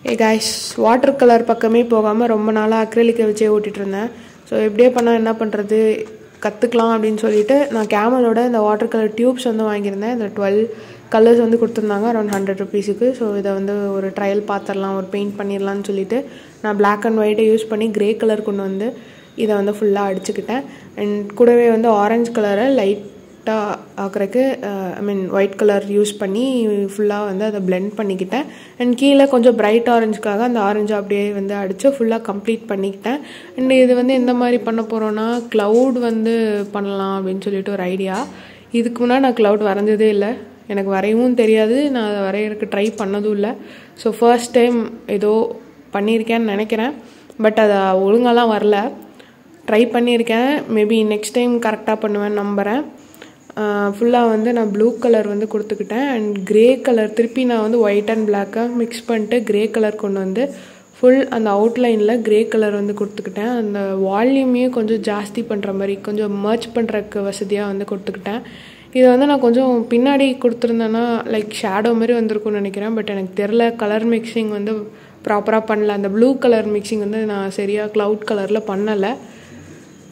Hey guys, water color பக்கமே போகாம ரொம்ப நாளா அக்ரிலிக் வச்சே ஓட்டிட்டு இருந்தேன். சோ இப்படியே பண்ணா என்ன பண்றது கத்துக்கலாம் அப்படினு சொல்லிட்டு நான் கேமலோட இந்த வாட்டர் கலர் டியூப்ஸ் வந்து வாங்கியிருந்தேன். இந்த 12 கலர்ஸ் வந்து கொடுத்திருந்தாங்க அரௌண்ட் 100 ரூபீஸ்க்கு. சோ இத வந்து ஒரு ட்ரையல் பாத்துறலாம், ஒரு பெயிண்ட் பண்ணிரலாம்னு சொல்லிட்டு நான் Black and White யூஸ் பண்ணி கிரே கலர் கொண்டு வந்து இத வந்து ஃபுல்லா அடிச்சிட்டேன். and கூடவே வந்து ஆரஞ்சு கலரை லைட்டா ஆக்குறதுக்கு ஐ மீன் ஒயிட் கலர் யூஸ் பண்ணி ஃபுல்லா வந்து அத blend பண்ணிக்கிட்டேன். and கீழ கொஞ்சம் bright orangeக்காக அந்த ஆரஞ்சு அப்படியே வந்து அடிச்சு ஃபுல்லா கம்ப்ளீட் பண்ணிக்கிட்டேன். and இது வந்து எந்த மாதிரி பண்ண போறோம்னா cloud வந்து பண்ணலாம் அப்படினு சொல்லிட்டு ஒரு ஐடியா. இதுக்கு முன்ன நான் cloud வரைஞ்சதே இல்ல. எனக்கு வரையவும் தெரியாது. நான் அத வரையறதுக்கு ட்ரை பண்ணதும் இல்ல. சோ ஃபர்ஸ்ட் டைம் ஏதோ பண்ணிருக்கேன்னு நினைக்கிறேன். பட் அது ஒழுங்காலாம் வரல. ட்ரை பண்ணிருக்கேன். மேபி நெக்ஸ்ட் டைம் கரெக்ட்டா பண்ணுவேன்னு நம்புறேன். ஃபுல்லா வந்து நான் ப்ளூ கலர் வந்து கொடுத்துக்கிட்டேன். and கிரே கலர் திருப்பி நான் வந்து ஒயிட் அண்ட் Black mix பண்ணிட்டு கிரே கலர் கொண்டு வந்து ஃபுல் அந்த அவுட்லைன்ல கிரே கலர் வந்து கொடுத்துக்கிட்டேன். அந்த வால்யூமையும் கொஞ்சம் ஜாஸ்தி பண்ற மாதிரி கொஞ்சம் மர்ஜ் பண்றதுக்கு வசதியா வந்து கொடுத்துக்கிட்டேன். இது வந்து நான் கொஞ்சம் பின்னாடி கொடுத்திருந்தேனா லைக் ஷேடோ மாதிரி வந்திருக்கும்னு நினைக்கிறேன். பட் எனக்கு தெரியல கலர் மிக்சிங் வந்து ப்ராப்பரா பண்ணல. அந்த ப்ளூ கலர் மிக்சிங் வந்து நான் சரியா cloud கலர்ல பண்ணல.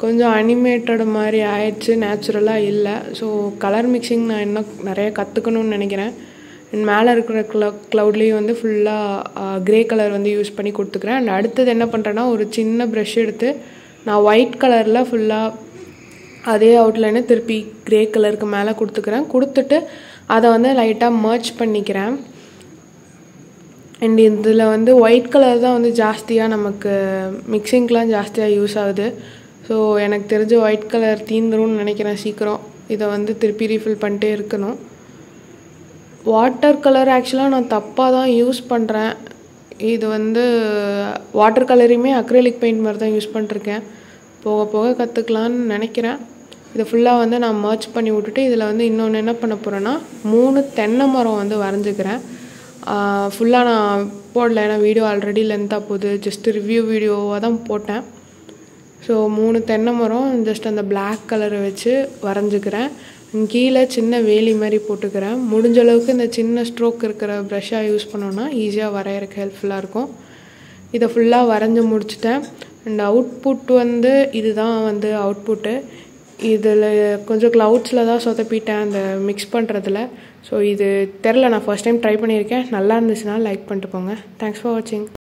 கொஞ்சம் அனிமேட்டட் மாதிரி ஆயிடுச்சு, நேச்சுரலா இல்ல. சோ கலர் மிக்சிங் நான் இன்னும் நிறைய கத்துக்கணும்னு நினைக்கிறேன். மேல இருக்கிற cloudலயே வந்து ஃபுல்லா கிரே கலர் வந்து யூஸ் பண்ணி கொடுத்துக்கிறேன். and அடுத்து என்ன பண்றேன்னா ஒரு சின்ன பிரஷ் எடுத்து நான் ஒயிட் கலர்ல ஃபுல்லா அதே அவுட்லைனை திருப்பி கிரே கலருக்கு மேல கொடுத்துக்கிறேன். கொடுத்துட்டு அத வந்து லைட்டா மர்ஜ் பண்ணிக்கிறேன். and இதுல வந்து ஒயிட் கலர் தான் வந்து ஜாஸ்தியா நமக்கு மிக்சிங்க்குலாம் ஜாஸ்தியா யூஸ் ஆகுது. சோ எனக்கு தெரிஞ்ச ஒயிட் கலர் தீந்துரும்னு நினைக்கிறேன் சீக்கிரம். இத வந்து திருப்பி ரீஃபில் பண்ணிட்டே இருக்கணும். வாட்டர் கலர் एक्चुअली நான் தப்பா தான் யூஸ் பண்றேன். இது வந்து வாட்டர் கலரையுமே அக்ரிலிக் பெயிண்ட் மாதிரி தான் யூஸ் பண்ணிருக்கேன். போக போக கத்துக்கலாம்னு நினைக்கிறேன். இத ஃபுல்லா வந்து நான் மர்ஜ் பண்ணி விட்டுட்டு இதுல வந்து இன்னொன்னு என்ன பண்ண போறேன்னா 3 தென்னை மரம் வந்து வரைஞ்சுக்கிறேன். ஃபுல்லா நான் போடல. ஏன்னா வீடியோ ஆல்ரெடி லென்த்தா போகுது. ஜஸ்ட் ரிவ்யூ வீடியோவா தான் போட்டேன். சோ 3 தென்னை மரம் ஜஸ்ட் அந்த Black கலரை வச்சு வரைஞ்சுக்கிறேன். கீழ சின்ன வேலி மாதிரி போட்டுக்கிறேன். முடிஞ்ச அளவுக்கு இந்த சின்ன ஸ்ட்ரோக் இருக்கிற பிரஷ்ஷா யூஸ் பண்ணோம்னா ஈஸியா வரையறதுக்கு ஹெல்ப்ஃபுல்லா இருக்கும். இத ஃபுல்லா வரைஞ்சு முடிச்சிட்டேன். and அவுட்புட் வந்து இதுதான் வந்து அவுட்புட். இதுல கொஞ்சம் cloudsல தான் சொதப்பிட்டேன் அந்த mix பண்றதுல. சோ இது தெரியல, நான் ஃபர்ஸ்ட் டைம் ட்ரை பண்ணிருக்கேன். நல்லா இருந்துச்சுனா லைக் பண்ணிட்டு போங்க. Thanks for watching.